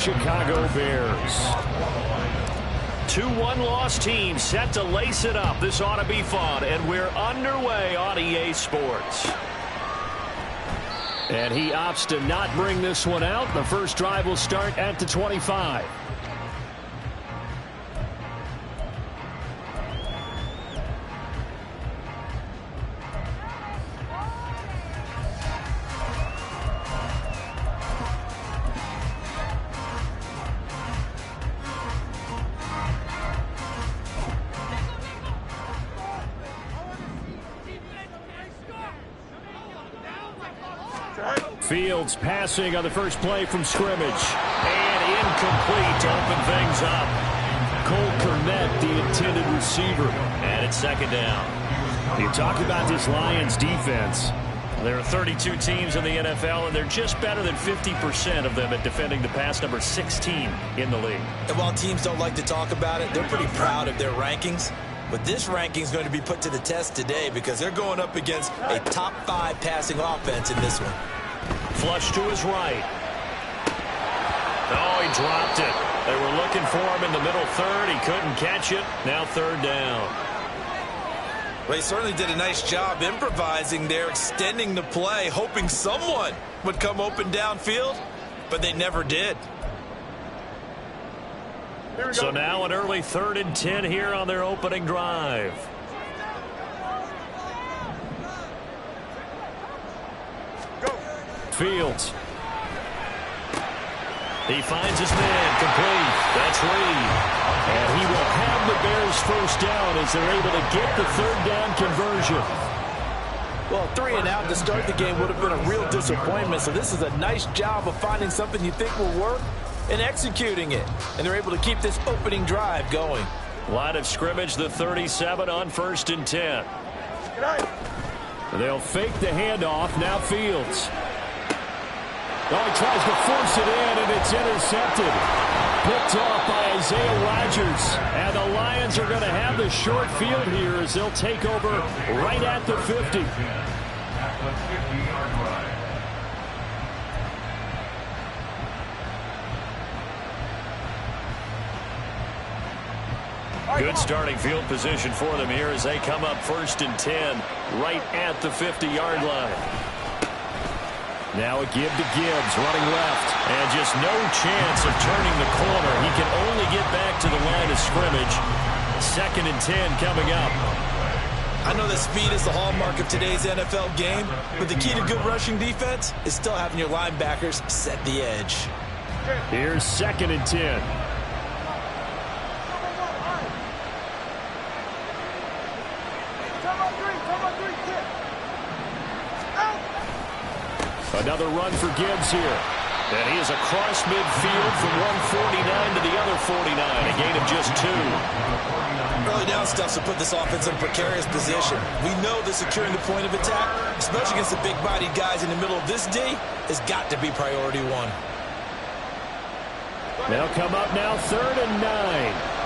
Chicago Bears. 2-1 loss team set to lace it up. This ought to be fun, and we're underway on EA Sports. And he opts to not bring this one out. The first drive will start at the 25. Fields passing on the first play from scrimmage. And incomplete to open things up. Cole Kmet, the intended receiver. And it's second down. You talk about this Lions defense. There are 32 teams in the NFL, and they're just better than 50% of them at defending the pass, number 16 in the league. And while teams don't like to talk about it, they're pretty proud of their rankings. But this ranking is going to be put to the test today because they're going up against a top 5 passing offense in this one. Flush to his right. Oh, he dropped it. They were looking for him in the middle third. He couldn't catch it. Now third down. Well, he certainly did a nice job improvising there, extending the play, hoping someone would come open downfield, but they never did. So now an early 3rd and 10 here on their opening drive. Fields. He finds his man, complete. That's Reed. And he will have the Bears first down as they're able to get the 3rd down conversion. Well, 3 and out to start the game would have been a real disappointment, so this is a nice job of finding something you think will work and executing it. And they're able to keep this opening drive going. Line of scrimmage, the 37 on 1st and 10. They'll fake the handoff. Now Fields. Oh, he tries to force it in, and it's intercepted. Picked off by Isaiah Rodgers. And the Lions are going to have the short field here as they'll take over right at the 50. Good starting field position for them here as they come up 1st and 10 right at the 50-yard line. Now a give to Gibbs, running left, and just no chance of turning the corner. He can only get back to the line of scrimmage. 2nd and 10 coming up. I know that speed is the hallmark of today's NFL game, but the key to good rushing defense is still having your linebackers set the edge. Here's 2nd and 10. Another run for Gibbs here. And he is across midfield from 149 to the other 49. A gain of just 2. Early down stuff to put this offense in a precarious position. We know that securing the point of attack, especially against the big-bodied guys in the middle of this D, has got to be priority 1. They'll come up now 3rd and 9.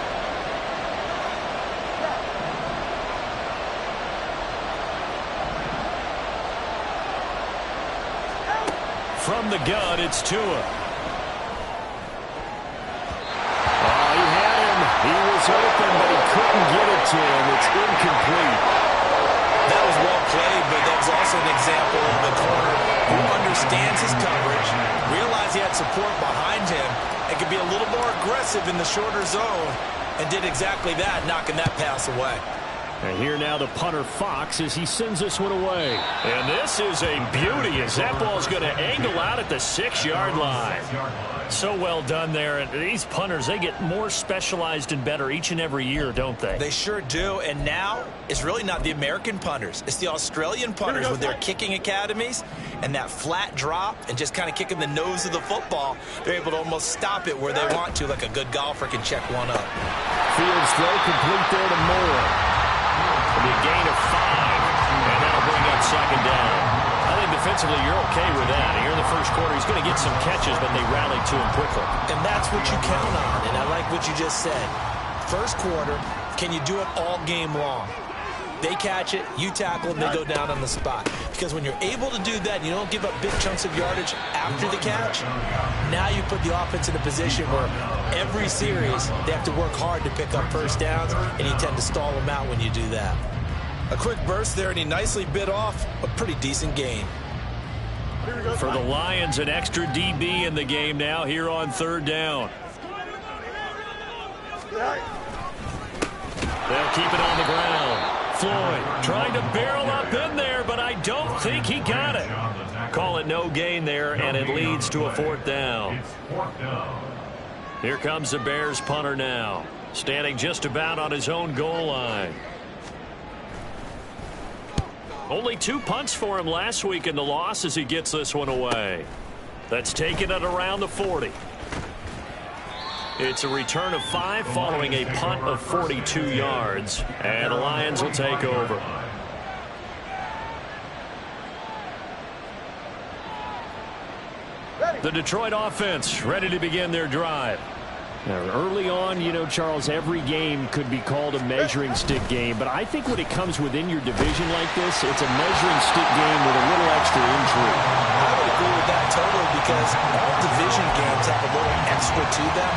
From the gun, it's Tua. Oh, he had him. He was open, but he couldn't get it to him. It's incomplete. That was well played, but that was also an example of the corner who understands his coverage, realized he had support behind him, and could be a little more aggressive in the shorter zone, and did exactly that, knocking that pass away. And here now the punter Fox as he sends this one away. And this is a beauty as that ball's going to angle out at the 6-yard line. So well done there. And these punters, they get more specialized and better each and every year, don't they? They sure do. And now it's really not the American punters. It's the Australian punters with their kicking academies and that flat drop and just kind of kicking the nose of the football. They're able to almost stop it where they want to, like a good golfer can check one up. Fields throw complete there to Moore. It'll be a gain of 5, and that'll bring up 2nd down. I think defensively you're okay with that. Here in the first quarter, he's going to get some catches, but they rallied to him quickly. And that's what you count on, and I like what you just said. First quarter, can you do it all game long? They catch it, you tackle, and they go down on the spot. Because because when you're able to do that, you don't give up big chunks of yardage after the catch. Now you put the offense in a position where every series they have to work hard to pick up first downs, and you tend to stall them out when you do that. A quick burst there, and he nicely bit off a pretty decent gain. For the Lions, an extra DB in the game now here on third down. They'll keep it on the ground. Floyd trying to barrel up in there, but I don't think he got it. Call it no gain there, and it leads to a fourth down. Here comes the Bears punter now, standing just about on his own goal line. Only 2 punts for him last week in the loss as he gets this one away. That's taken it around the 40. It's a return of 5 following a punt of 42 yards. And the Lions will take over. The Detroit offense ready to begin their drive. Now, early on, you know, Charles, every game could be called a measuring stick game. But I think when it comes within your division like this, it's a measuring stick game with a little extra intrigue. I would agree with that totally because all division games have a little extra to them.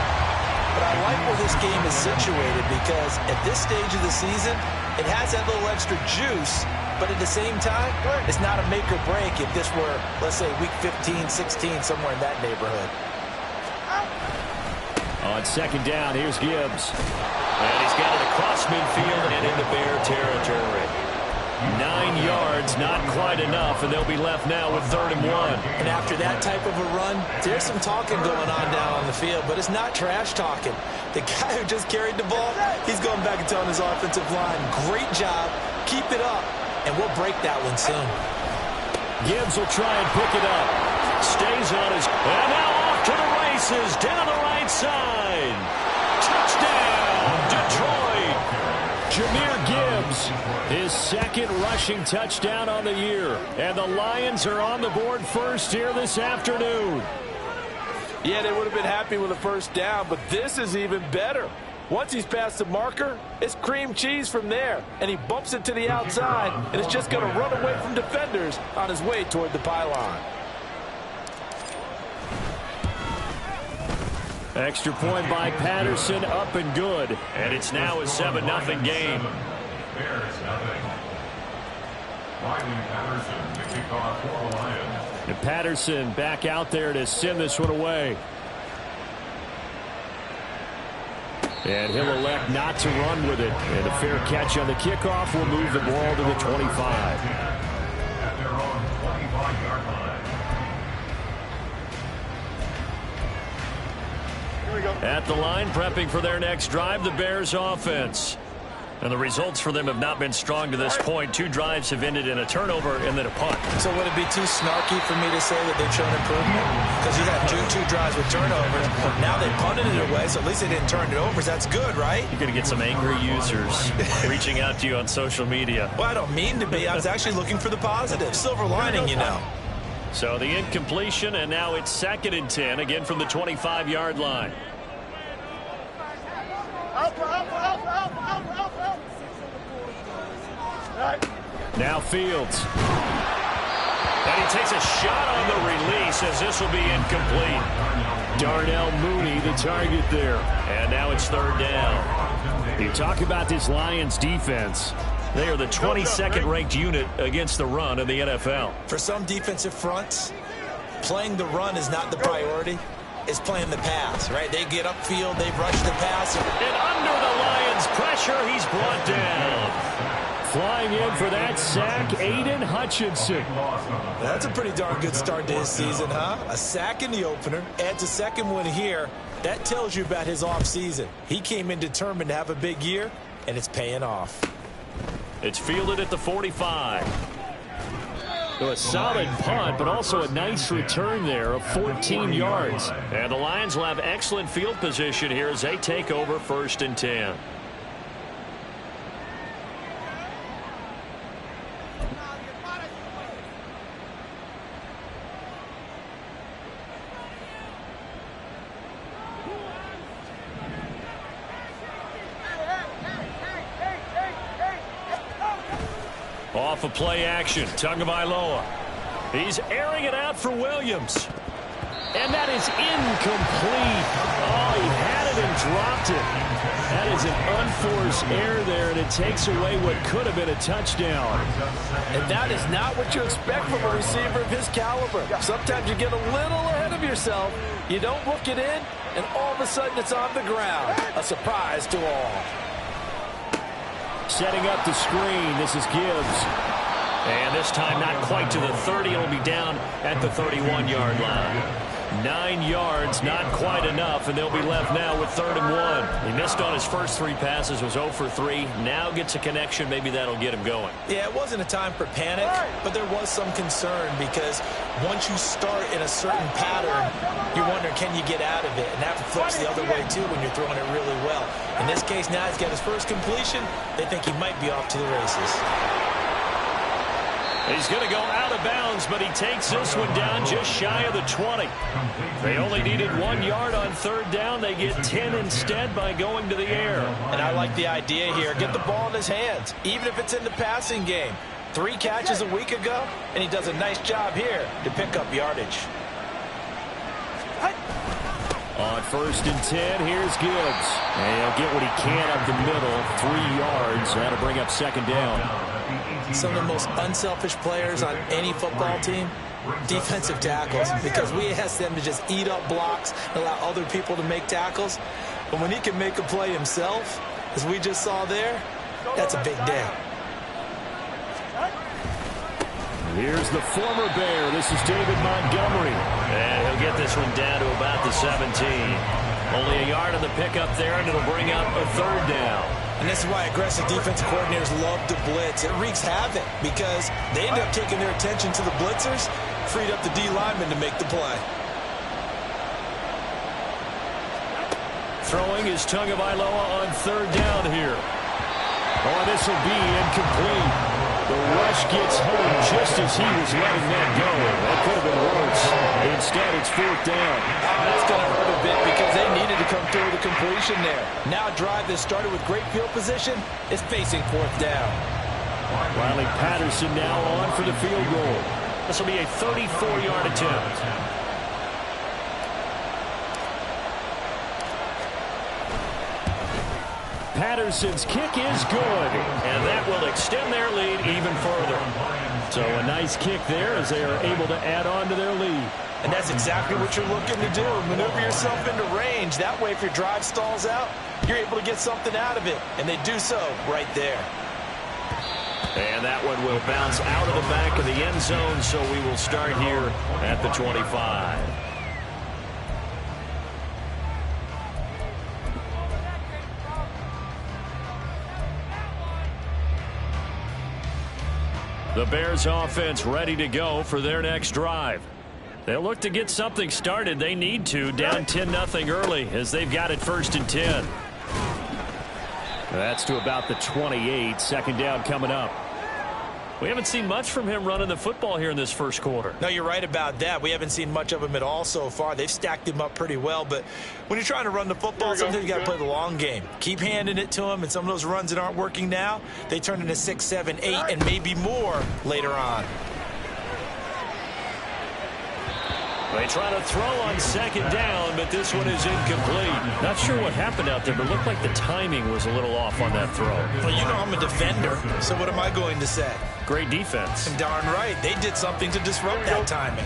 But I like where this game is situated because at this stage of the season, it has that little extra juice. But at the same time, it's not a make or break if this were, let's say, week 15, 16, somewhere in that neighborhood. On second down, here's Gibbs. And he's got it across midfield and into Bear territory. 9 yards, not quite enough, and they'll be left now with 3rd and 1. And after that type of a run, there's some talking going on down on the field, but it's not trash talking. The guy who just carried the ball, he's going back and telling his offensive line, great job, keep it up, and we'll break that one soon. Gibbs will try and pick it up. Stays on his... And now off to the races, down the right side. Touchdown, Detroit. Jahmyr Gibbs, his 2nd rushing touchdown on the year. And the Lions are on the board first here this afternoon. Yeah, they would have been happy with a first down, but this is even better. Once he's past the marker, it's cream cheese from there. And he bumps it to the outside, and it's just going to run away from defenders on his way toward the pylon. Extra point by Patterson, up and good. And it's now a 7-0 game. And Patterson back out there to send this one away. And he'll elect not to run with it. And a fair catch on the kickoff will move the ball to the 25. At the line, prepping for their next drive, the Bears offense. And the results for them have not been strong to this point. 2 drives have ended in a turnover and then a punt. So would it be too snarky for me to say that they've shown improvement? Because you had two drives with turnovers. Now they punted it away, so at least they didn't turn it over. So that's good, right? You're going to get some angry users reaching out to you on social media. Well, I don't mean to be. I was actually looking for the positive. Silver lining, you know. So the incompletion, and now it's 2nd and 10, again from the 25-yard line. Now Fields. And he takes a shot on the release as this will be incomplete. Darnell Mooney, the target there. And now it's 3rd down. You talk about this Lions defense. They are the 22nd ranked unit against the run in the NFL. For some defensive fronts, playing the run is not the priority. It's playing the pass, right? They get upfield, they rush the pass. And under the Lions' pressure, he's brought down. Flying in for that sack, Aiden Hutchinson. That's a pretty darn good start to his season, huh? A sack in the opener, adds a 2nd one here. That tells you about his offseason. He came in determined to have a big year, and it's paying off. It's fielded at the 45. So a solid punt, but also a nice return there of 14 yards. And the Lions will have excellent field position here as they take over 1st and 10. Off of play action, Tagovailoa. He's airing it out for Williams. And that is incomplete. Oh, he had it and dropped it. That is an unforced error there, and it takes away what could have been a touchdown. And that is not what you expect from a receiver of his caliber. Sometimes you get a little ahead of yourself. You don't look it in, and all of a sudden it's on the ground. A surprise to all. Setting up the screen, this is Gibbs. And this time not quite to the 30. It'll be down at the 31-yard line. 9 yards, not quite enough, and they'll be left now with 3rd and 1. He missed on his first 3 passes, was 0 for 3. Now gets a connection. Maybe that'll get him going. Yeah, it wasn't a time for panic, but there was some concern because once you start in a certain pattern, you're wondering, can you get out of it? And that flips the other way, too, when you're throwing it really well. In this case, now he's got his first completion. They think he might be off to the races. He's going to go out of bounds, but he takes this one down just shy of the 20. They only needed 1 yard on 3rd down. They get 10 instead by going to the air. And I like the idea here. Get the ball in his hands, even if it's in the passing game. 3 catches a week ago, and he does a nice job here to pick up yardage. On 1st and 10, here's Gibbs. And he'll get what he can up the middle, 3 yards. That'll bring up 2nd down. Some of the most unselfish players on any football team, defensive tackles, because we ask them to just eat up blocks and allow other people to make tackles. But when he can make a play himself, as we just saw there, that's a big day. Here's the former Bear. This is David Montgomery. And he'll get this one down to about the 17. Only a yard on the pickup there, and it'll bring up a 3rd down. And this is why aggressive defensive coordinators love to blitz. It wreaks havoc because they end up taking their attention to the blitzers, freed up the D lineman to make the play. Throwing is Tagovailoa on 3rd down here. Oh, this will be incomplete. The rush gets home just as he was letting that go. That could have been worse. Instead, it's 4th down. That's going to hurt a bit because they needed to come through with a completion there. Now a drive that started with great field position is facing 4th down. Riley Patterson now on for the field goal. This will be a 34-yard attempt. Patterson's kick is good, and that will extend their lead even further. So a nice kick there as they are able to add on to their lead. And that's exactly what you're looking to do. Maneuver yourself into range. That way, if your drive stalls out, you're able to get something out of it. And they do so right there. And that one will bounce out of the back of the end zone, so we will start here at the 25. The Bears offense ready to go for their next drive. They'll look to get something started. They need to, down 10-0 early as they've got it 1st and 10. That's to about the 28. 2nd down coming up. We haven't seen much from him running the football here in this first quarter. No, you're right about that. We haven't seen much of him at all so far. They've stacked him up pretty well, but when you're trying to run the football, sometimes you got to play the long game. Keep handing it to him, and some of those runs that aren't working now, they turn into 6, 7, 8, and maybe more later on. They try to throw on 2nd down, but this one is incomplete. Not sure what happened out there, but it looked like the timing was a little off on that throw. Well, you know I'm a defender, so what am I going to say? Great defense. Darn right. They did something to disrupt that timing.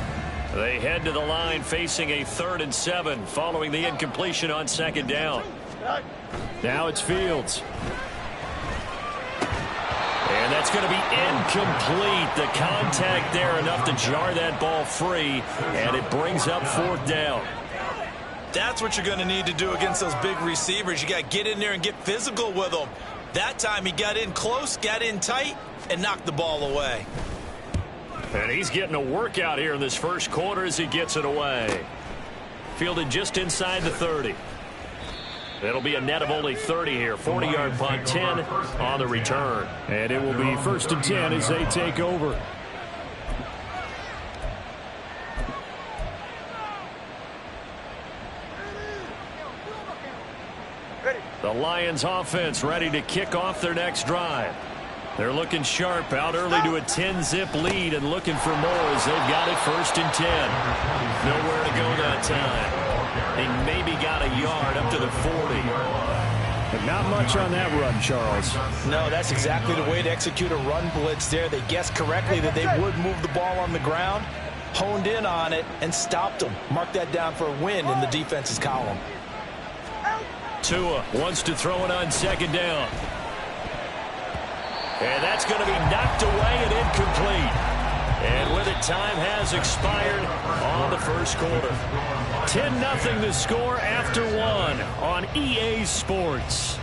They head to the line facing a 3rd and 7 following the incompletion on 2nd down. Now it's Fields. And that's going to be incomplete. The contact there enough to jar that ball free, and it brings up 4th down. That's what you're going to need to do against those big receivers. You got to get in there and get physical with them. That time he got in close, got in tight, and knocked the ball away. And he's getting a workout here in this first quarter as he gets it away. Fielded just inside the 30. It'll be a net of only 30 here. 40-yard punt, 10 on the return. And it will be 1st and 10 as they take over. The Lions offense ready to kick off their next drive. They're looking sharp, out early to a 10-zip lead and looking for more as they've got it 1st and 10. Nowhere to go that time. They maybe got a yard up to the 40. But not much on that run, Charles. No, that's exactly the way to execute a run blitz there. They guessed correctly that they would move the ball on the ground, honed in on it, and stopped them. Mark that down for a win in the defense's column. Tua wants to throw it on 2nd down. And that's going to be knocked away and incomplete. And with it, time has expired on the 1st quarter. 10-0 the score after 1 on EA Sports.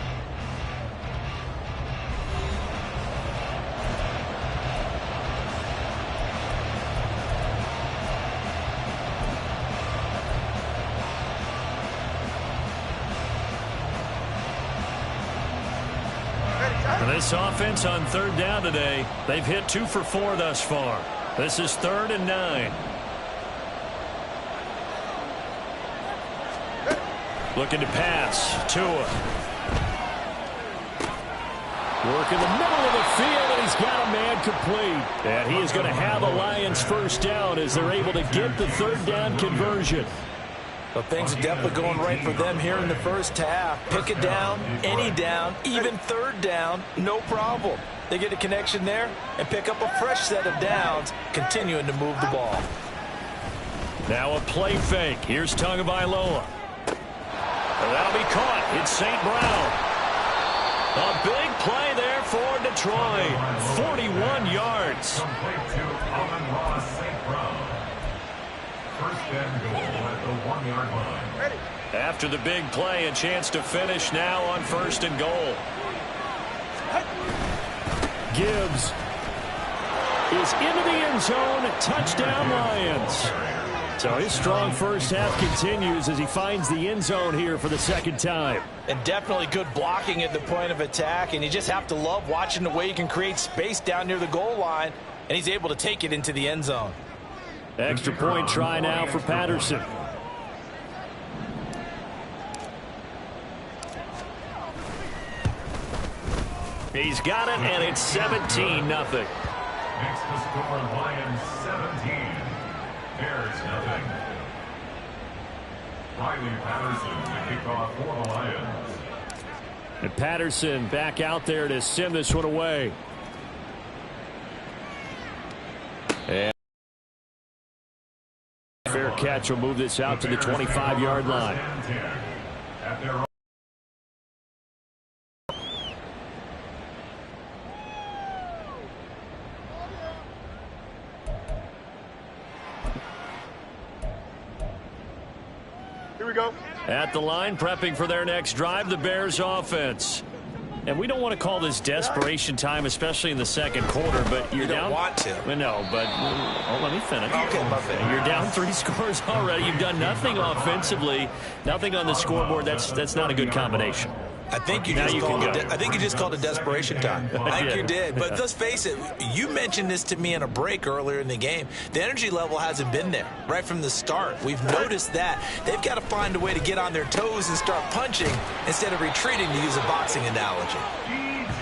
This offense on 3rd down today, they've hit 2 for 4 thus far. This is 3rd and 9. Looking to pass. Tua. Work in the middle of the field, and he's got a man complete. And he is going to have a Lions 1st down as they're able to get the 3rd down conversion. Well, things are definitely going right for them here in the 1st half. Pick it down, any down, even 3rd down, no problem. They get a connection there and pick up a fresh set of downs, continuing to move the ball. Now a play fake. Here's Tagovailoa. And that'll be caught. It's St. Brown. A big play there for Detroit. 41 yards. First and goal at the 1-yard line. After the big play, a chance to finish now on 1st and goal. Gibbs is into the end zone. Touchdown, Lions. So his strong 1st half continues as he finds the end zone here for the 2nd time. And definitely good blocking at the point of attack, and you just have to love watching the way you can create space down near the goal line, and he's able to take it into the end zone. Extra point try now for Patterson. He's got it, and it's 17-0. Next to score, Lions 17. Bears nothing. Riley Patterson to kick off for the Lions. And Patterson back out there to send this one away. And fair catch will move this out to the 25-yard line. Here we go. At the line, prepping for their next drive, the Bears offense. And we don't want to call this desperation time, especially in the 2nd quarter, but you're down. You don't want to. No, but let me finish. Okay, my bad. You're down 3 scores already. You've done nothing offensively, nothing on the scoreboard. That's not a good combination. I think you just called it desperation time. I think you did. But let's face it, you mentioned this to me in a break earlier in the game. The energy level hasn't been there right from the start. We've noticed that. They've got to find a way to get on their toes and start punching instead of retreating, to use a boxing analogy.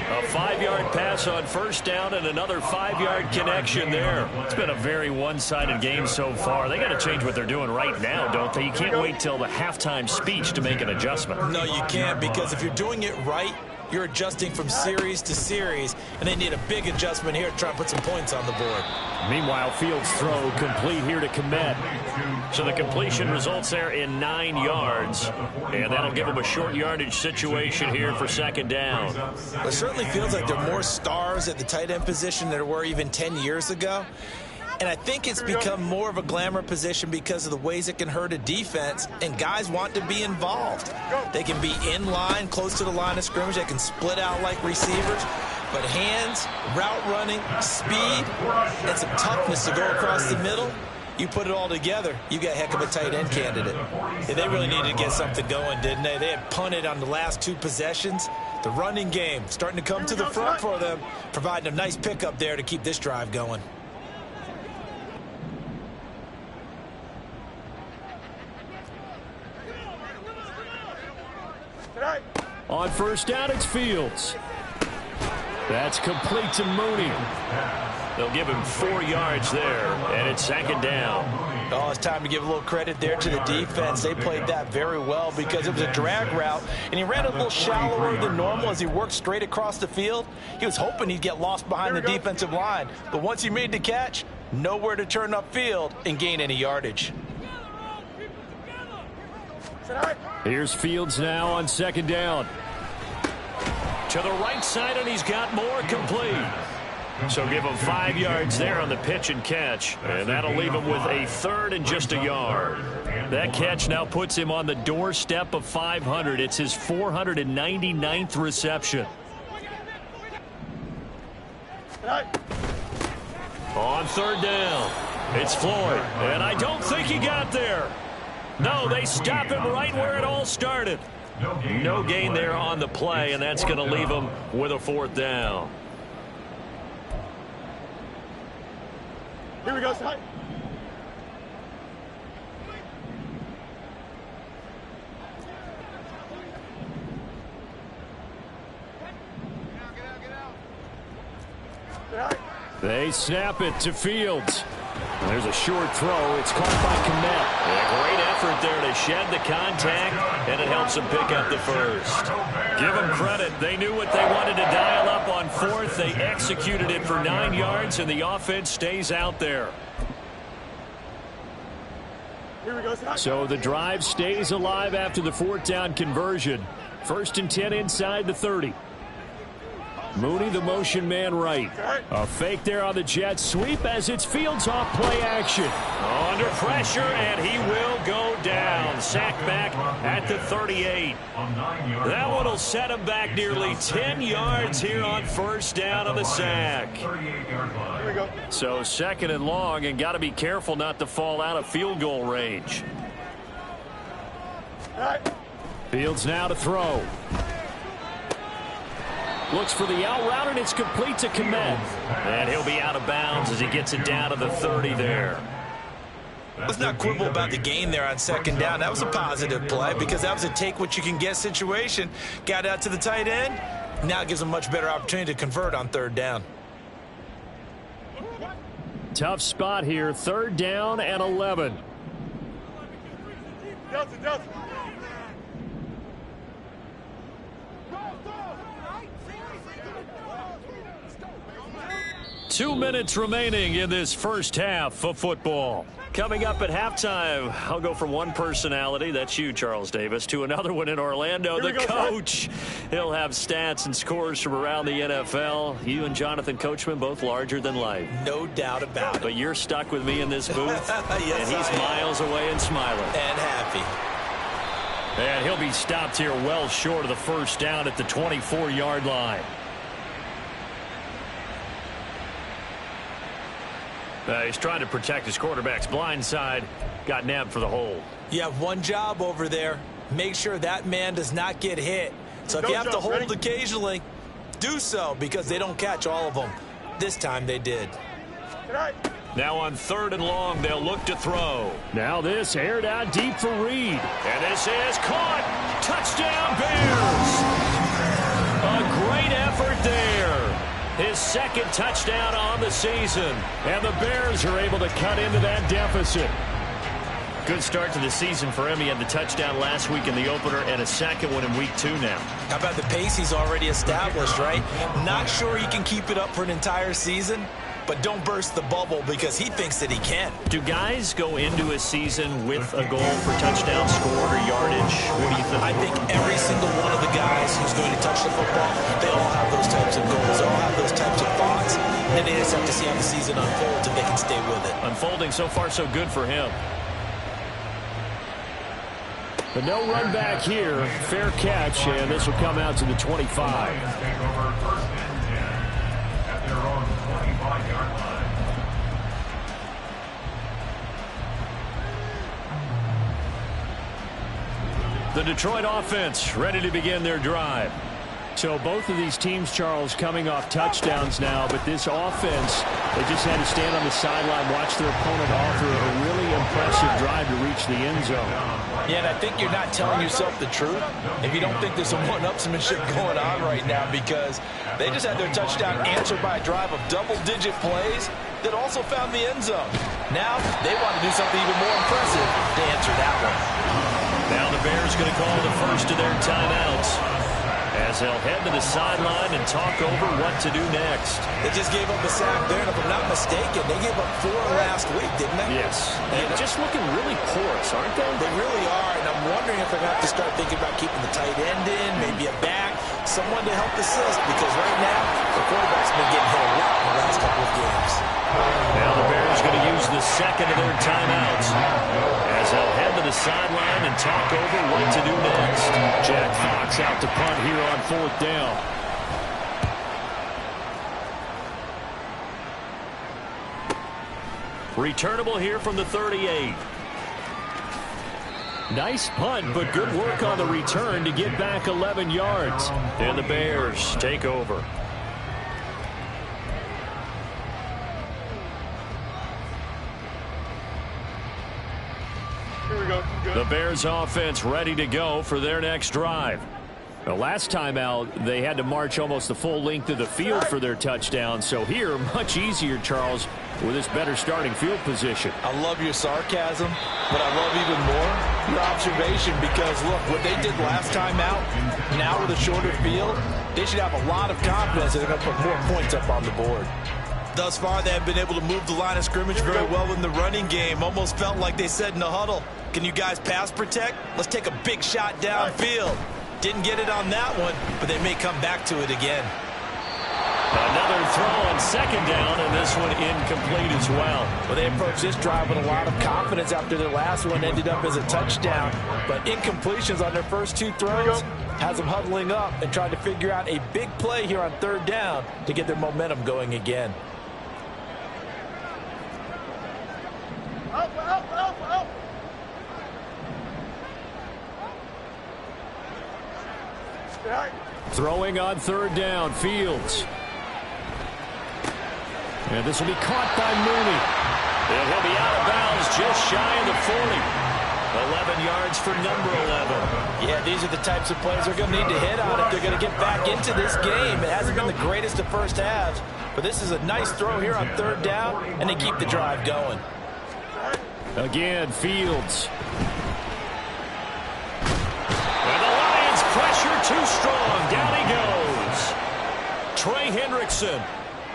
A 5-yard pass on 1st down and another 5-yard connection there. It's been a very one-sided game so far. They got to change what they're doing right now, don't they? You can't wait till the halftime speech to make an adjustment. No, you can't, because if you're doing it right, you're adjusting from series to series, and they need a big adjustment here to try and put some points on the board. Meanwhile, Fields' throw complete here to Kmet. So the completion results there in 9 yards, and that'll give them a short yardage situation here for 2nd down. It certainly feels like there are more stars at the tight end position than there were even 10 years ago. And I think it's become more of a glamour position because of the ways it can hurt a defense, and guys want to be involved. They can be in line, close to the line of scrimmage. They can split out like receivers. But hands, route running, speed, and some toughness to go across the middle, you put it all together, you got a heck of a tight end candidate. Yeah, they really needed to get something going, didn't they? They had punted on the last 2 possessions. The running game starting to come to the front for them, providing a nice pickup there to keep this drive going. On 1st down, it's Fields. That's complete to Mooney. They'll give him 4 yards there, and it's second down. Oh, it's time to give a little credit there to the defense. They played that very well because it was a drag route, and he ran a little shallower than normal as he worked straight across the field. He was hoping he'd get lost behind the defensive line, but once he made the catch, nowhere to turn upfield and gain any yardage. Here's Fields now on second down. To the right side, and he's got more complete. So give him 5 yards there on the pitch and catch, and that'll leave him with a 3rd and just a yard. That catch now puts him on the doorstep of 500. It's his 499th reception. On third down, it's Floyd, and I don't think he got there. No, they stop him right where it all started. No gain there on the play, and that's going to leave him with a 4th down. Here we go, Ty. They snap it to Fields. There's a short throw. It's caught by Kmet. A great effort there to shed the contact, and it helps him pick up the first. Give them credit. They knew what they wanted to dial up on 4th. They executed it for 9 yards, and the offense stays out there. So the drive stays alive after the 4th down conversion. 1st and 10 inside the 30. Mooney, the motion man right. A fake there on the jet sweep as it's Fields off play action. Under pressure, and he will go down. Sacked back at the 38. That one will set him back nearly 10 yards here on 1st down on the sack. So 2nd and long, and got to be careful not to fall out of field goal range. Fields now to throw. Looks for the out route, and it's complete to Kmet. And he'll be out of bounds as he gets it down to the 30 there. Let's not quibble about the gain there on 2nd down. That was a positive play because that was a take-what-you-can-get situation. Got out to the tight end. Now it gives him a much better opportunity to convert on 3rd down. Tough spot here. 3rd down and 11. Delta. 2 minutes remaining in this first half of football. Coming up at halftime, I'll go from one personality, that's you, Charles Davis, to another one in Orlando, the coach. He'll have stats and scores from around the NFL. You and Jonathan Coachman, both larger than life. No doubt about it. But you're stuck with me in this booth, yes, and he's miles away and smiling. And happy. And he'll be stopped here well short of the 1st down at the 24-yard line. He's trying to protect his quarterback's blind side. Got nabbed for the hole. You have one job over there. Make sure that man does not get hit. So if you have to hold occasionally, do so because they don't catch all of them. This time they did. Now on 3rd and long, they'll look to throw. Now this aired out deep for Reed. And this is caught. Touchdown, Bears. A great effort there. His 2nd touchdown on the season. And the Bears are able to cut into that deficit. Good start to the season for him. He had the touchdown last week in the opener and a 2nd one in week 2 now. How about the pace he's already established, right? Not sure he can keep it up for an entire season, but don't burst the bubble because he thinks that he can. Do guys go into a season with a goal for touchdown scored or yardage? What do you think? I think every single one of the guys who's going to touch the football, they all have those types of goals. They all have those types of thoughts. And they just have to see how the season unfolds if they can stay with it. Unfolding so far so good for him. But no run back here. Fair catch, and this will come out to the 25. The Detroit offense ready to begin their drive. So both of these teams, Charles, coming off touchdowns now, but this offense, they just had to stand on the sideline, watch their opponent offer a really impressive drive to reach the end zone. Yeah, and I think you're not telling yourself the truth if you don't think there's some one-upsmanship going on right now, because they just had their touchdown answered by a drive of double-digit plays that also found the end zone. Now they want to do something even more impressive to answer that one. Now the Bears going to call the first of their timeouts, as they'll head to the sideline and talk over what to do next. They just gave up a sack there, and if I'm not mistaken, they gave up 4 last week, didn't they? Yes. And just looking really porous, aren't they? They really are, and I'm wondering if they're going to have to start thinking about keeping the tight end in, maybe a back, someone to help assist, because right now, the quarterback's been getting hit a lot in the last couple of games. Now the Bears going to use the second of their timeouts, as they'll head to the sideline and talk over what to do next. Jack Fox out to punt here on 4th down. Returnable here from the 38. Nice punt, but good work on the return to get back 11 yards. And the Bears take over. Here we go. The Bears offense ready to go for their next drive. The last time out, they had to march almost the full length of the field for their touchdown. So here, much easier, Charles, with this better starting field position. I love your sarcasm, but I love even more your observation, because, look, what they did last time out, now with a shorter field, they should have a lot of confidence that they're going to put more points up on the board. Thus far, they have been able to move the line of scrimmage very well in the running game. Almost felt like they said in the huddle, can you guys pass protect? Let's take a big shot downfield. Didn't get it on that one, but they may come back to it again. Another throw on second down, and this one incomplete as well. Well, they approached this drive with a lot of confidence after their last one ended up as a touchdown. But incompletions on their first 2 throws has them huddling up and trying to figure out a big play here on 3rd down to get their momentum going again. Throwing on 3rd down, Fields. And this will be caught by Mooney. And he'll be out of bounds just shy of the 40. 11 yards for number 11. Yeah, these are the types of plays they're going to need to hit on if they're going to get back into this game. It hasn't been the greatest of first halves, but this is a nice throw here on 3rd down, and they keep the drive going. Again, Fields. And the Lions pressure too strong. Down he goes. Trey Hendrickson.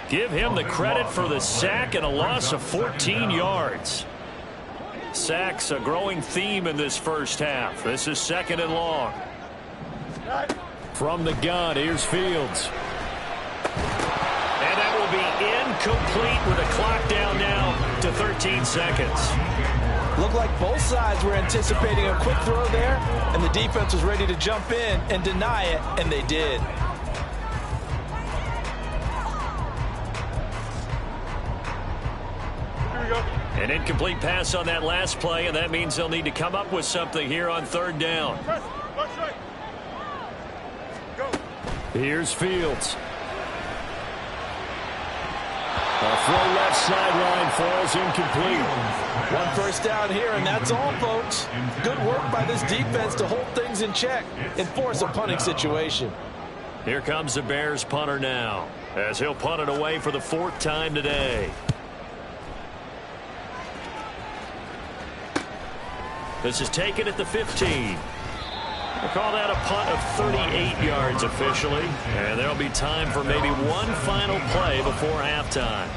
Give him the credit for the sack and a loss of 14 yards. Sacks a growing theme in this first half. This is 2nd and long. From the gun, here's Fields. And that will be incomplete with a clock down now to 13 seconds. Looked like both sides were anticipating a quick throw there, and the defense was ready to jump in and deny it, and they did. An incomplete pass on that last play, and that means they'll need to come up with something here on 3rd down. Here's Fields. A throw left sideline falls incomplete. 1 first down here, and that's all, folks. Good work by this defense to hold things in check and force a punting situation. Here comes the Bears punter now, as he'll punt it away for the 4th time today. This is taken at the 15. We'll call that a punt of 38 yards officially. And there'll be time for maybe one final play before halftime.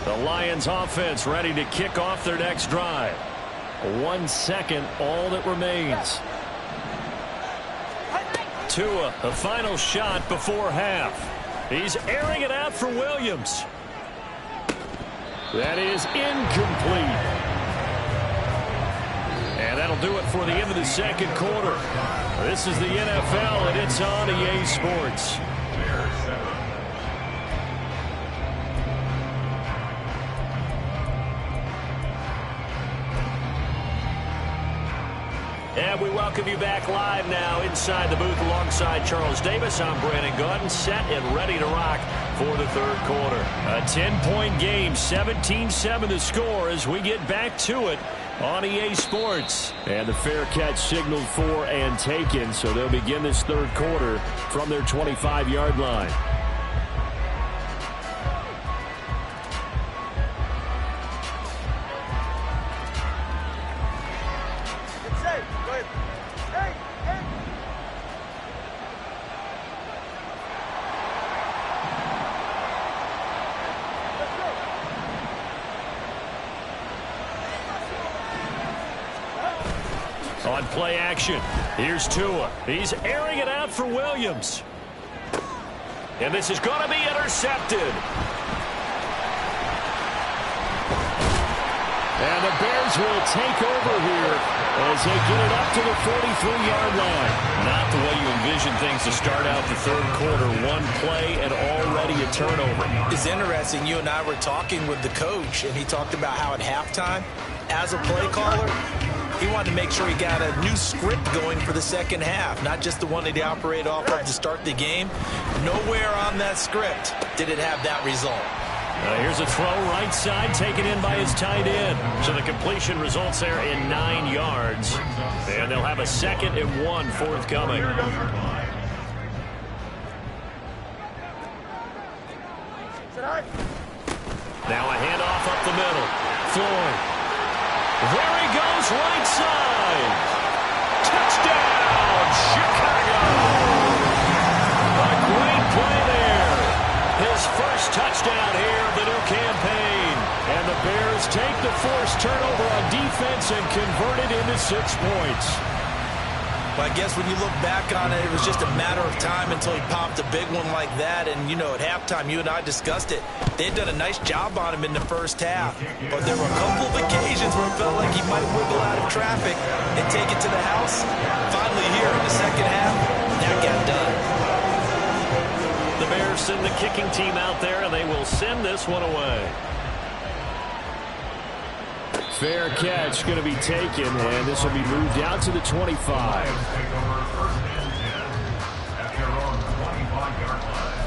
The Lions offense ready to kick off their next drive. 1 second, all that remains. Tua, a final shot before half. He's airing it out for Williams. That is incomplete. And that'll do it for the end of the 2nd quarter. This is the NFL, and it's on EA Sports. And we welcome you back live now inside the booth alongside Charles Davis. I'm Brandon Gaudin, set and ready to rock for the third quarter. A 10-point game, 17-7 the score as we get back to it on EA Sports. And the fair catch signaled for and taken, so they'll begin this third quarter from their 25-yard line. On play action, here's Tua. He's airing it out for Williams. And this is going to be intercepted. And the Bears will take over here as they get it up to the 43-yard line. Not the way you envision things to start out the third quarter. One play and already a turnover. It's interesting. You and I were talking with the coach, and he talked about how at halftime, as a play caller, he wanted to make sure he got a new script going for the second half, not just the one that he operated off of to start the game. Nowhere on that script did it have that result. Here's a throw right side taken in by his tight end. So the completion results there in 9 yards. And they'll have a 2nd and 1 forthcoming. Now a handoff up the middle. Floyd. There he goes right side. Touchdown, Chicago. A great play there. His first touchdown here of the new campaign. And the Bears take the forced turnover on defense and convert it into 6 points. Well, I guess when you look back on it, it was just a matter of time until he popped a big one like that. And, you know, at halftime, you and I discussed it. They'd done a nice job on him in the first half. But there were a couple of occasions where it felt like he might wiggle out of traffic and take it to the house. Finally here in the second half, that got done. The Bears send the kicking team out there, and they will send this one away. Fair catch going to be taken, and this will be moved out to the 25. Take over 1st and 10 at their own 25-yard line.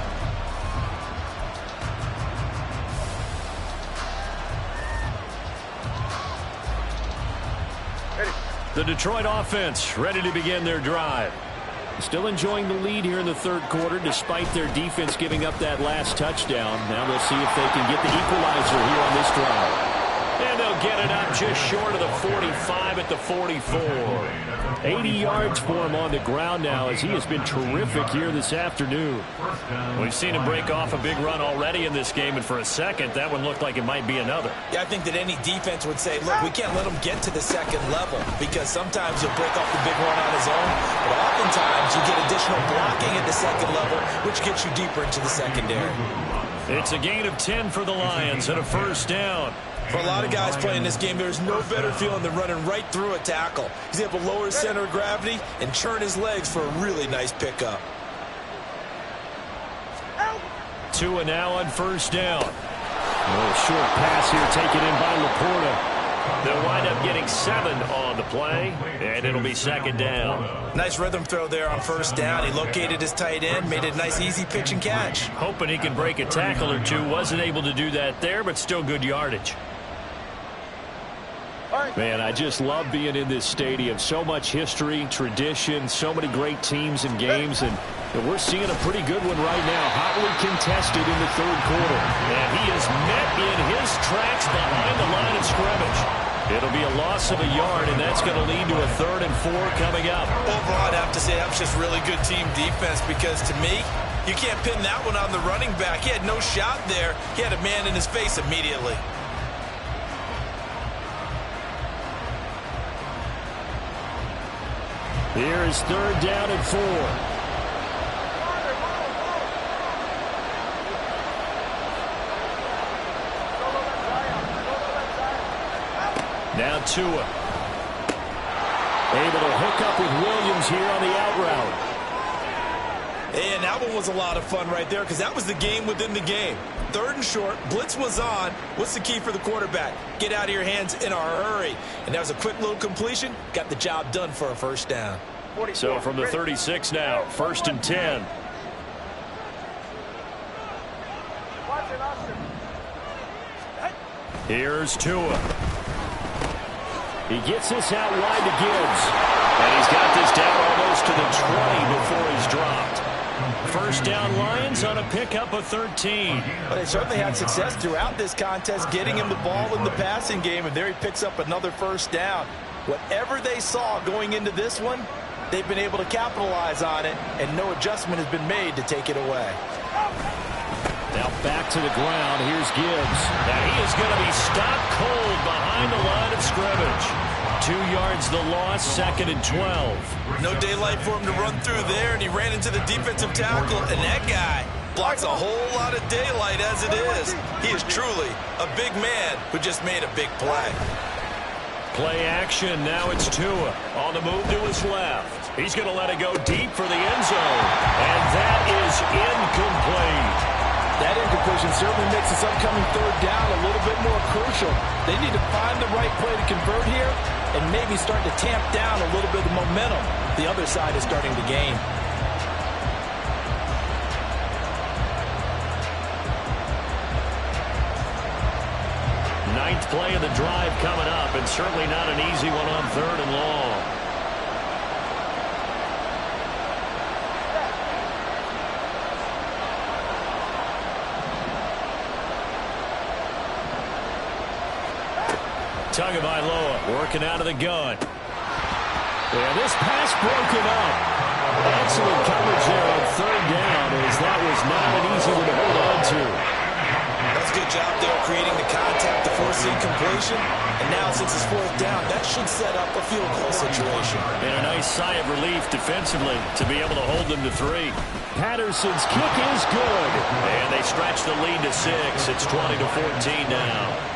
The Detroit offense ready to begin their drive. Still enjoying the lead here in the third quarter despite their defense giving up that last touchdown. Now they'll see if they can get the equalizer here on this drive. And they'll get it up just short of the 45 at the 44. 80 yards for him on the ground now as he has been terrific here this afternoon. We've seen him break off a big run already in this game, and for a second, that one looked like it might be another. Yeah, I think that any defense would say, look, we can't let him get to the second level because sometimes he'll break off the big run on his own, but oftentimes you get additional blocking at the second level, which gets you deeper into the secondary. It's a gain of 10 for the Lions and a first down. For a lot of guys playing this game, there's no better feeling than running right through a tackle. He's able to lower his center of gravity and churn his legs for a really nice pickup. Tua now on first down. A little short pass here taken in by Laporta. They'll wind up getting 7 on the play, and it'll be 2nd down. Nice rhythm throw there on first down. He located his tight end, made it a nice easy pitch and catch. Hoping he can break a tackle or two. Wasn't able to do that there, but still good yardage. Man, I just love being in this stadium. So much history, tradition, so many great teams and games, and we're seeing a pretty good one right now. Hotly contested in the third quarter. And he is met in his tracks behind the line of scrimmage. It'll be a loss of a yard, and that's going to lead to a 3rd and 4 coming up. Overall, I'd have to say that was just really good team defense because, to me, you can't pin that one on the running back. He had no shot there. He had a man in his face immediately. Here is 3rd down and 4. Now Tua. Able to hook up with Williams here on the out route. And that one was a lot of fun right there because that was the game within the game. 3rd and short, blitz was on. What's the key for the quarterback? Get out of your hands in a hurry. And that was a quick little completion. Got the job done for a first down. So from the 36 now, 1st and 10. Here's Tua. He gets this out wide to Gibbs. And he's got this down almost to the 20 before he's dropped. 1st down Lions on a pickup of 13. Well, they certainly had success throughout this contest getting him the ball in the passing game, and there he picks up another 1st down. Whatever they saw going into this one, they've been able to capitalize on it, and no adjustment has been made to take it away. Now back to the ground. Here's Gibbs. Now he is going to be stopped cold behind the line of scrimmage. 2 yards the loss, 2nd and 12. No daylight for him to run through there, and he ran into the defensive tackle, and that guy blocks a whole lot of daylight as it is. He is truly a big man who just made a big play. Play action. Now it's Tua on the move to his left. He's going to let it go deep for the end zone. And that is incomplete. That incompletion certainly makes this upcoming 3rd down a little bit more crucial. They need to find the right play to convert here and maybe start to tamp down a little bit of the momentum the other side is starting to gain. Ninth play of the drive coming up, and certainly not an easy one on 3rd and long. Tagovailoa working out of the gun. Yeah, this pass broken up. Excellent coverage there on 3rd down, as that was not an easy one to hold on to. That's a good job there creating the contact to force the incompletion. And now since it's 4th down, that should set up a field goal situation. And a nice sigh of relief defensively to be able to hold them to 3. Patterson's kick is good. And they stretch the lead to 6. It's 20-14 now.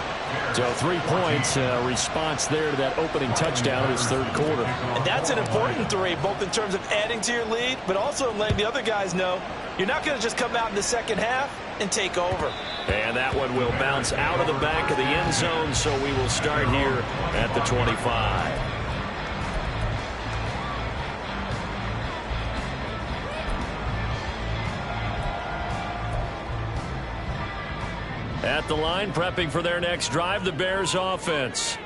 So 3 points, response there to that opening touchdown in his 3rd quarter. And that's an important 3, both in terms of adding to your lead, but also letting the other guys know you're not going to just come out in the 2nd half and take over. And that one will bounce out of the back of the end zone, so we will start here at the 25. At the line, prepping for their next drive, the Bears offense.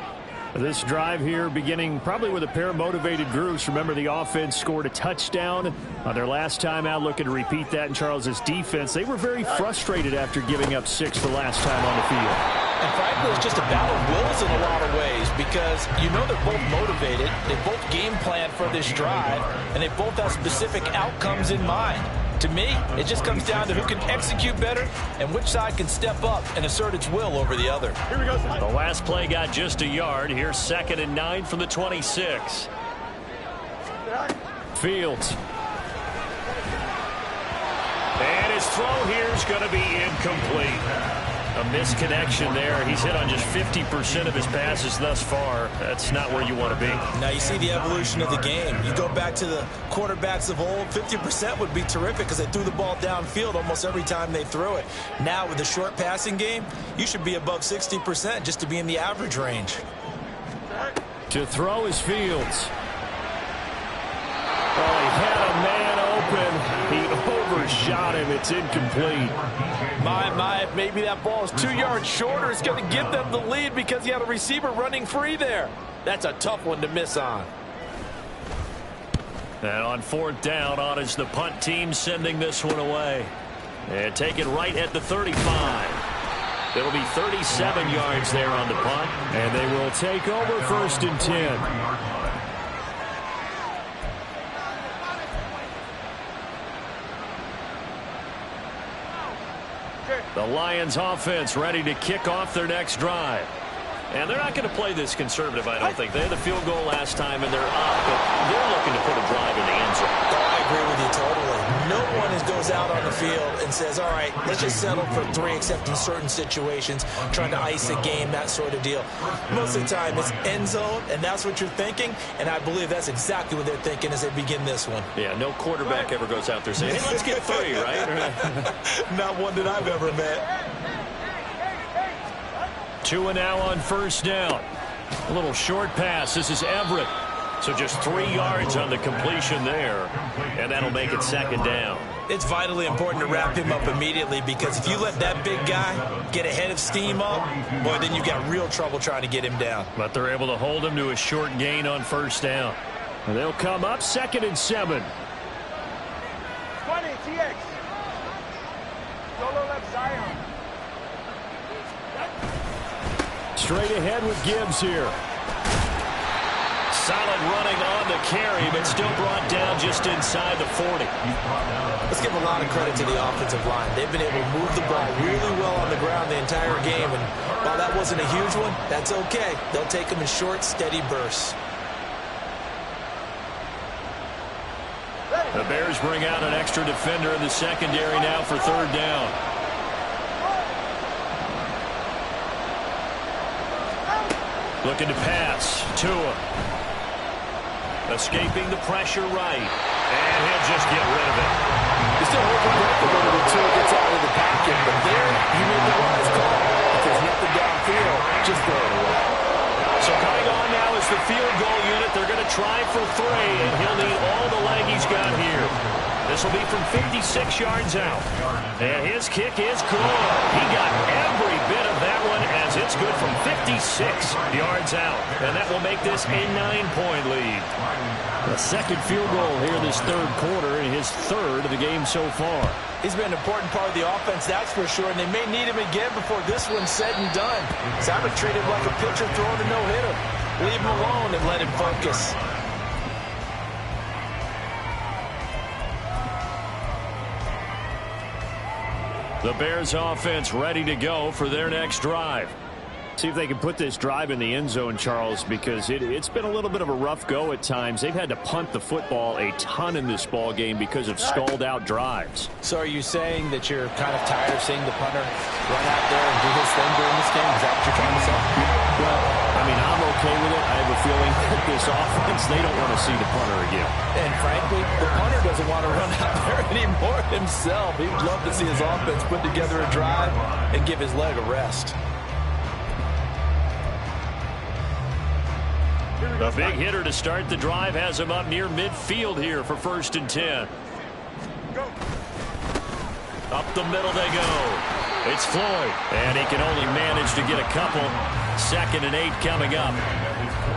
This drive here beginning probably with a pair of motivated groups. Remember, the offense scored a touchdown on their last time out, looking to repeat that in Charles's defense. They were very frustrated after giving up 6 the last time on the field. And frankly, it's just a battle of wills in a lot of ways because you know they're both motivated, they both game plan for this drive, and they both have specific outcomes in mind. To me, it just comes down to who can execute better and which side can step up and assert its will over the other. Here we go. The last play got just a yard. Here's 2nd and 9 from the 26. Fields. And his throw here is going to be incomplete. A misconnection there. He's hit on just 50% of his passes thus far. That's not where you want to be. Now you see the evolution of the game. You go back to the quarterbacks of old, 50% would be terrific because they threw the ball downfield almost every time they threw it. Now with the short passing game, you should be above 60% just to be in the average range. To throw is Fields. Oh, he had a man open. He overshot him. It's incomplete. My, maybe that ball is 2 yards shorter. It's going to give them the lead because he had a receiver running free there. That's a tough one to miss on. And on 4th down, on is the punt team sending this one away. And take it right at the 35. It'll be 37 yards there on the punt. And they will take over 1st and 10. The Lions offense ready to kick off their next drive. And they're not going to play this conservative, I don't think. They had the field goal last time, and they're up, but they're looking to put a drive in the end zone. Oh, I agree with you totally. no one goes out on the field and says, all right, let's just settle for 3 except in certain situations, trying to ice a game, that sort of deal. Most of the time it's end zone, and that's what you're thinking, and I believe that's exactly what they're thinking as they begin this one. Yeah, no quarterback ever goes out there saying, hey, let's get 3, right? Not one that I've ever met. 2 and now on first down. A little short pass. This is Everett. So just 3 yards on the completion there, and that'll make it second down. It's vitally important to wrap him up immediately, because if you let that big guy get ahead of steam up, boy, then you've got real trouble trying to get him down. But they're able to hold him to a short gain on first down. And they'll come up 2nd and 7. 20, TX. Solo left side. Straight ahead with Gibbs here. Solid running on the carry, but still brought down just inside the 40. Let's give a lot of credit to the offensive line. They've been able to move the ball really well on the ground the entire game, and while that wasn't a huge one, that's okay. They'll take them in short, steady bursts. The Bears bring out an extra defender in the secondary now for 3rd down. Looking to pass. Tua. Escaping the pressure right. And he'll just get rid of it. He's still holding back a little bit until it gets out of the pocket. But there, you made the wise call. If there's nothing downfield, just throw it away. So coming on now is the field goal unit. They're going to try for 3, and he'll need all the leg he's got here. This will be from 56 yards out. And his kick is good. He got every bit of that one, as it's good from 56 yards out. And that will make this a 9-point lead. The second field goal here this 3rd quarter, and his 3rd of the game so far. He's been an important part of the offense, that's for sure, and they may need him again before this one's said and done. So I would treat him like a pitcher throwing a no-hitter. Leave him alone and let him focus. The Bears offense ready to go for their next drive. See if they can put this drive in the end zone, Charles, because it's been a little bit of a rough go at times. They've had to punt the football a ton in this ball game because of stalled-out drives. So are you saying that you're kind of tired of seeing the punter run out there and do his thing during this game? Is that what you're trying to say? Well, I mean, I'm okay with it. I have a feeling that this offense, they don't want to see the punter again. And frankly, the punter doesn't want to run out there anymore himself. He'd love to see his offense put together a drive and give his leg a rest. A big hitter to start the drive has him up near midfield here for 1st and 10. Up the middle they go. It's Floyd, and he can only manage to get a couple. 2nd and 8 coming up.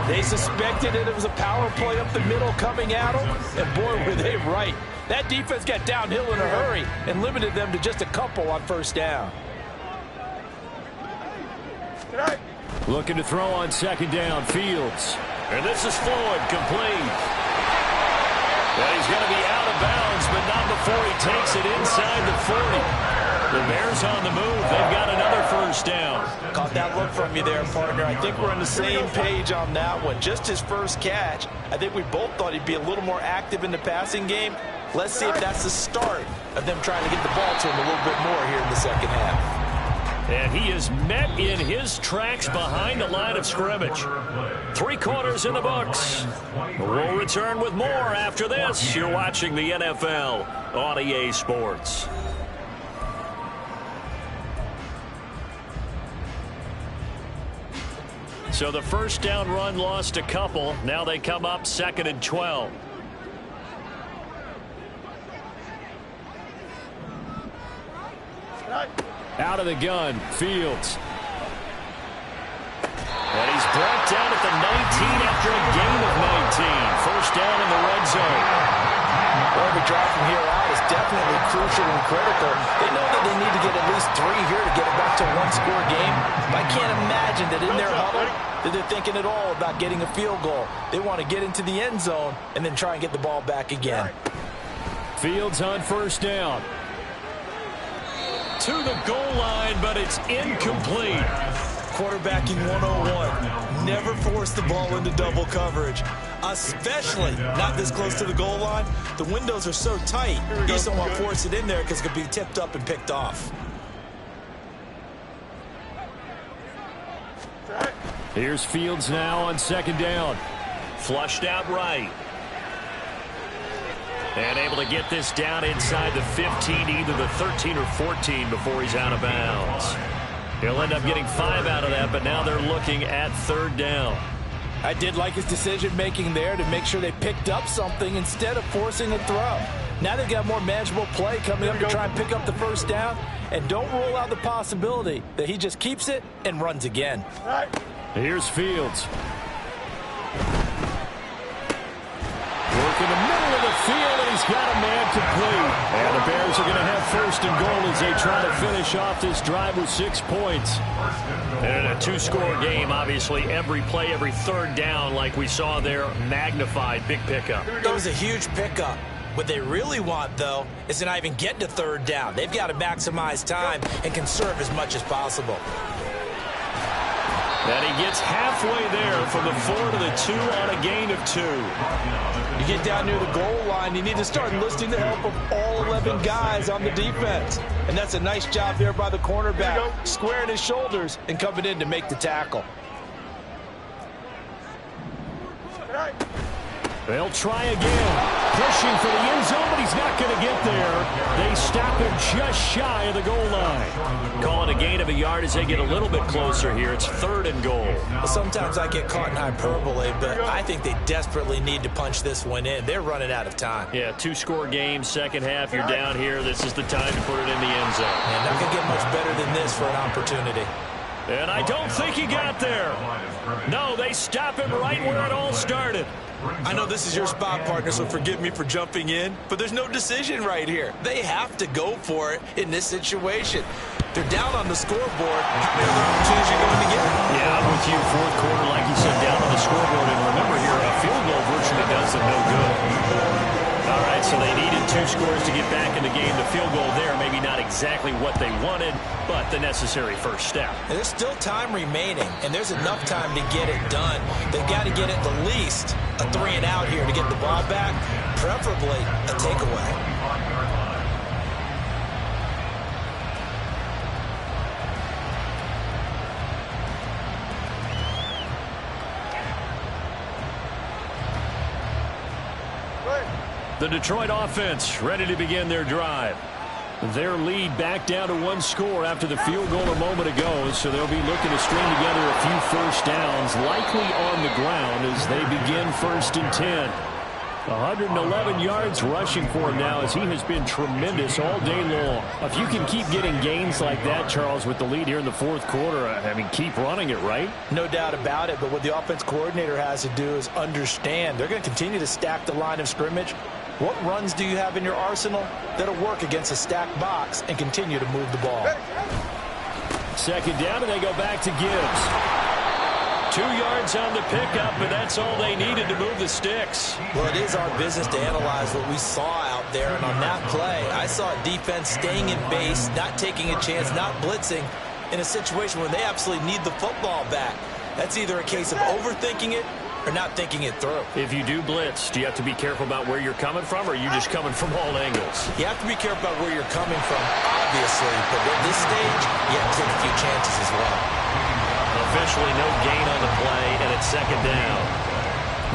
They suspected it was a power play up the middle coming at them, and boy, were they right. That defense got downhill in a hurry and limited them to just a couple on 1st down. Looking to throw on 2nd down, Fields. And this is Floyd, complete. Well, he's going to be out of bounds, but not before he takes it inside the 40. The Bears on the move. They've got another 1st down. Caught that look from you there, partner. I think we're on the same page on that one. Just his first catch. I think we both thought he'd be a little more active in the passing game. Let's see if that's the start of them trying to get the ball to him a little bit more here in the second half. And he is met in his tracks behind the line of scrimmage. 3 quarters in the books. We'll return with more after this. You're watching the NFL on EA Sports. So the 1st down run lost a couple. Now they come up 2nd and 12. Out of the gun, Fields. And he's brought down at the 19 after a gain of 19. 1st down in the red zone. Well, every drive from here out is definitely crucial and critical. They know that they need to get at least 3 here to get it back to a 1-score game. But I can't imagine that in their huddle that they're thinking at all about getting a field goal. They want to get into the end zone and then try and get the ball back again. Fields on 1st down. To the goal line, but it's incomplete. Quarterbacking 101. Never force the ball into double coverage. especially not this close to the goal line. The windows are so tight, you just don't want to force it in there because it could be tipped up and picked off. Here's Fields now on second down. Flushed out right. And able to get this down inside the 15, either the 13 or 14 before he's out of bounds. He'll end up getting 5 out of that, but now they're looking at third down. I did like his decision-making there to make sure they picked up something instead of forcing a throw. Now they've got more manageable play coming up to try and pick up the first down, and don't rule out the possibility that he just keeps it and runs again. Here's Fields. Work in the middle of the field, and he's got a man complete. And the Bears are going to have first and goal as they try to finish off this drive with 6 points. And in a 2-score game, obviously, every play, every third down, like we saw there, magnified. Big pickup. It was a huge pickup. What they really want, though, is to not even get to third down. They've got to maximize time and conserve as much as possible. And he gets halfway there from the 4 to the 2 on a gain of 2. You get down near the goal line, you need to start enlisting the help of all 11 guys on the defense. And that's a nice job there by the cornerback, squaring his shoulders and coming in to make the tackle. They'll try again. Pushing for the end zone, but he's not going to get there. They stop him just shy of the goal line. Calling a gain of a yard as they get a little bit closer here. It's third and goal. Sometimes I get caught in hyperbole, but I think they desperately need to punch this one in. They're running out of time. Yeah, 2-score game, second half. You're down here. This is the time to put it in the end zone. And not going to get much better than this for an opportunity. And I don't think he got there. No, they stop him right where it all started. I know this is your spot, partner, so forgive me for jumping in, but there's no decision right here. They have to go for it in this situation. They're down on the scoreboard. How many other opportunities are you going to get? Yeah, I'm with you. Fourth quarter, like you said, down on the scoreboard. And remember here, a field goal virtually does them no good. All right, so they needed 2 scores to get back in the game. The field goal there, maybe not exactly what they wanted, but the necessary first step. And there's still time remaining, and there's enough time to get it done. They've got to get at the least a 3 and out here to get the ball back, preferably a takeaway. The Detroit offense ready to begin their drive. Their lead back down to 1 score after the field goal a moment ago, so they'll be looking to string together a few first downs, likely on the ground as they begin 1st and 10. 111 yards rushing for him now as he has been tremendous all day long. If you can keep getting gains like that, Charles, with the lead here in the 4th quarter, I mean, keep running it, right? No doubt about it, but what the offense coordinator has to do is understand they're going to continue to stack the line of scrimmage. What runs do you have in your arsenal that'll work against a stacked box and continue to move the ball? Second down, and they go back to Gibbs. 2 yards on the pickup, but that's all they needed to move the sticks. Well, it is our business to analyze what we saw out there, and on that play, I saw a defense staying in base, not taking a chance, not blitzing, in a situation where they absolutely need the football back. That's either a case of overthinking it or not thinking it through. If you do blitz, do you have to be careful about where you're coming from, or are you just coming from all angles? You have to be careful about where you're coming from, obviously, but at this stage, you have to take a few chances as well. Officially no gain on the play, and it's second down.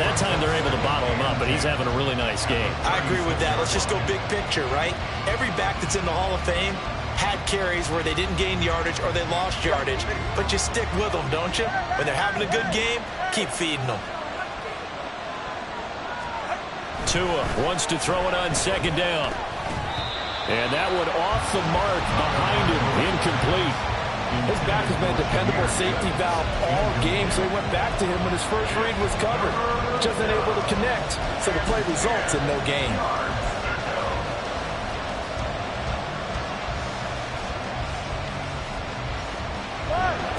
That time they're able to bottle him up, but he's having a really nice game. I agree with that. Let's just go big picture, right? Every back that's in the Hall of Fame had carries where they didn't gain yardage or they lost yardage, but you stick with them, don't you? When they're having a good game, keep feeding them. Tua wants to throw it on second down. And that one off the mark behind him, incomplete. His back has been a dependable safety valve all game, so he went back to him when his first read was covered. Just unable to connect, so the play results in no gain.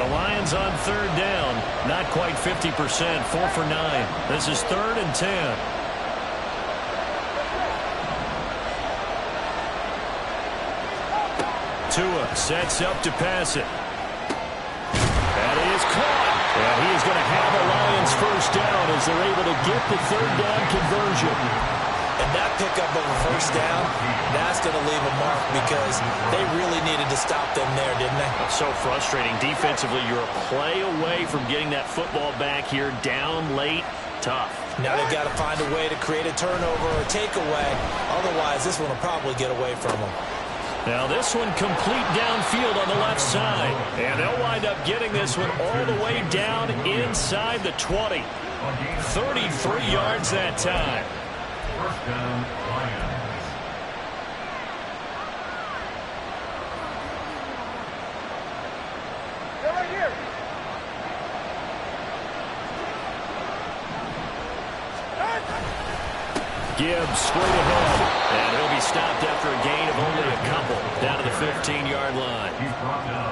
The Lions on third down, not quite 50%, 4 for 9. This is 3rd and 10. Tua sets up to pass it. And he is caught. And he is going to have a Lions this first down as they're able to get the third down conversion. And that pickup of a first down, that's going to leave a mark because they really needed to stop them there, didn't they? So frustrating. Defensively, you're a play away from getting that football back here down late. Tough. Now they've got to find a way to create a turnover or a takeaway. Otherwise, this one will probably get away from them. Now this one complete downfield on the left side. And they'll wind up getting this one all the way down inside the 20. 33 yards that time. First down, Lions. They're right here. Gibbs straight ahead. And he'll be stopped after a gain of only a couple down to the 15-yard line.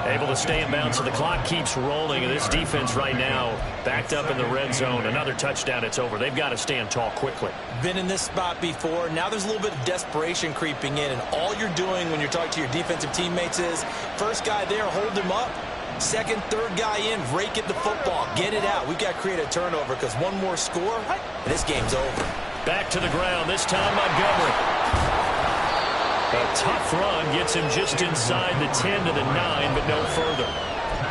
Able to stay in bounds, so the clock keeps rolling. And this defense right now backed up in the red zone. Another touchdown, it's over. They've got to stand tall quickly. Been in this spot before. Now there's a little bit of desperation creeping in. And all you're doing when you're talking to your defensive teammates is first guy there, hold him up. Second, third guy in, rake at the football. Get it out. We've got to create a turnover because one more score, and this game's over. Back to the ground, this time Montgomery. A tough run gets him just inside the 10 to the 9, but no further.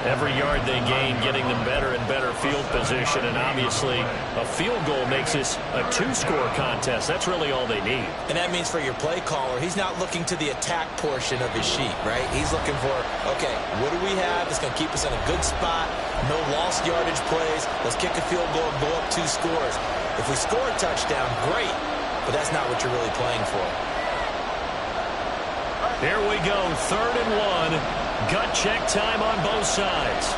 Every yard they gain getting them better and better field position, and obviously a field goal makes this a two-score contest. That's really all they need. And that means for your play caller, he's not looking to the attack portion of his sheet, right? He's looking for, okay, what do we have that's going to keep us in a good spot? No lost yardage plays. Let's kick a field goal and go up 2 scores. If we score a touchdown, great, but that's not what you're really playing for. Here we go, 3rd and 1. Gut check time on both sides.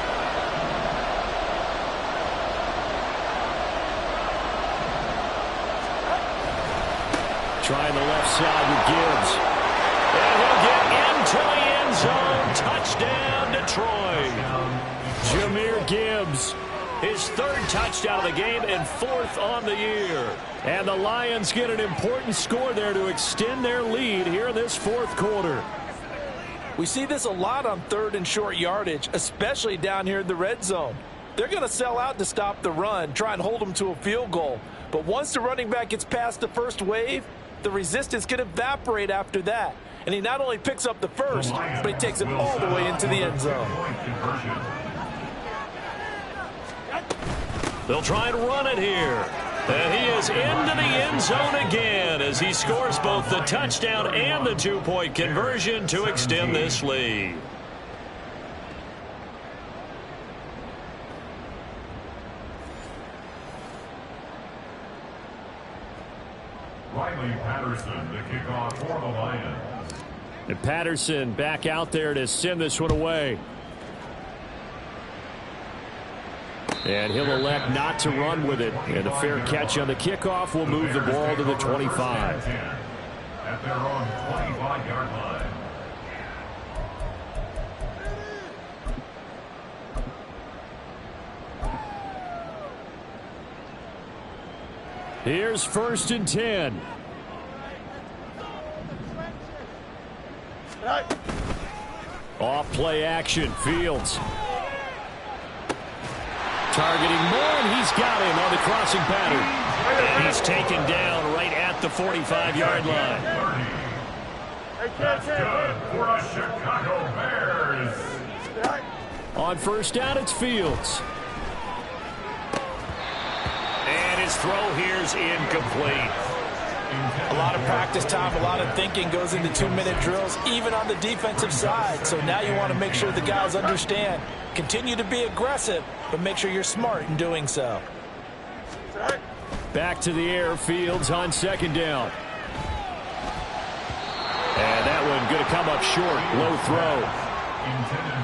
Trying the left side with Gibbs. And he'll get into the end zone. Touchdown, Detroit. Jahmyr Gibbs. His 3rd touchdown of the game and 4th on the year. And the Lions get an important score there to extend their lead here in this 4th quarter. We see this a lot on 3rd and short yardage, especially down here in the red zone. They're going to sell out to stop the run, try and hold them to a field goal. But once the running back gets past the first wave, the resistance can evaporate after that. And he not only picks up the first, but he takes it all the way into the end zone. They'll try and run it here. And he is into the end zone again as he scores both the touchdown and the 2-point conversion to extend this lead. Riley Patterson, the kickoff for the Lions. And Patterson back out there to send this one away. And he'll elect not to run with it. And a fair catch on the kickoff will move the ball to the 25. At their own 25-yard line. Here's 1st and 10. Off play action, Fields. Targeting Moore, and he's got him on the crossing pattern. And he's taken down right at the 45-yard line. That's good for the Chicago Bears. On 1st down, it's Fields. And his throw here's incomplete. A lot of practice time, a lot of thinking goes into 2-minute drills, even on the defensive side. So now you want to make sure the guys understand. Continue to be aggressive, but make sure you're smart in doing so. Back to the air, Fields on 2nd down. And that one going to come up short. Low throw.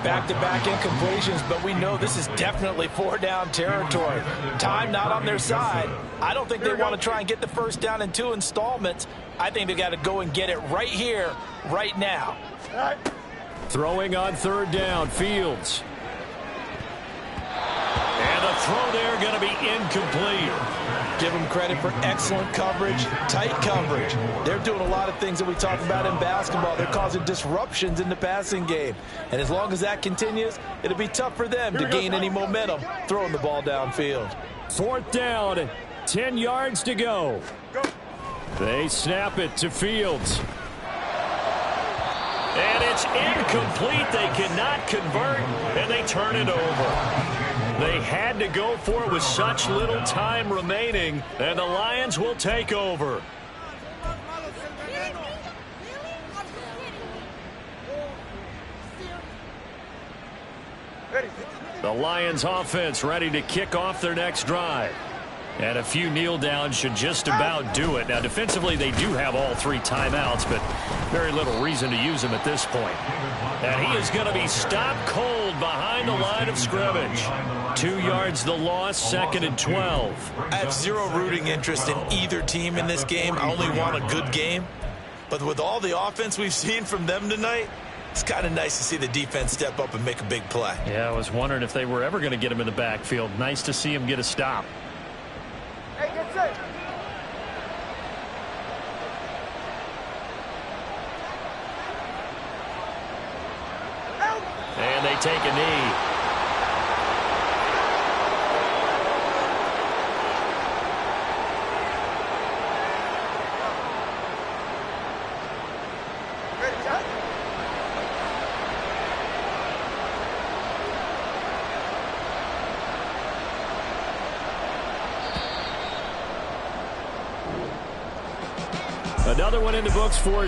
Back-to-back incompletions, but we know this is definitely 4-down territory. Time not on their side. I don't think they want to try and get the first down in 2 installments. I think they got to go and get it right here, right now. Throwing on 3rd down, Fields. And the throw there going to be incomplete. Give them credit for excellent coverage, tight coverage. They're doing a lot of things that we talk about in basketball. They're causing disruptions in the passing game. And as long as that continues, it'll be tough for them to gain any momentum throwing the ball downfield. 4th down, 10 yards to go. They snap it to Fields. And it's incomplete. They cannot convert, and they turn it over. They had to go for it with such little time remaining, and the Lions will take over. The Lions offense ready to kick off their next drive. And a few kneel downs should just about do it. Now, defensively, they do have all 3 timeouts, but very little reason to use them at this point. And he is going to be stopped cold behind the line of scrimmage. 2 yards the loss, 2nd and 12. I have zero rooting interest in either team in this game. I only want a good game. But with all the offense we've seen from them tonight, it's kind of nice to see the defense step up and make a big play. Yeah, I was wondering if they were ever going to get him in the backfield. Nice to see him get a stop. Hey, get set. And they take a knee. Another one in the books for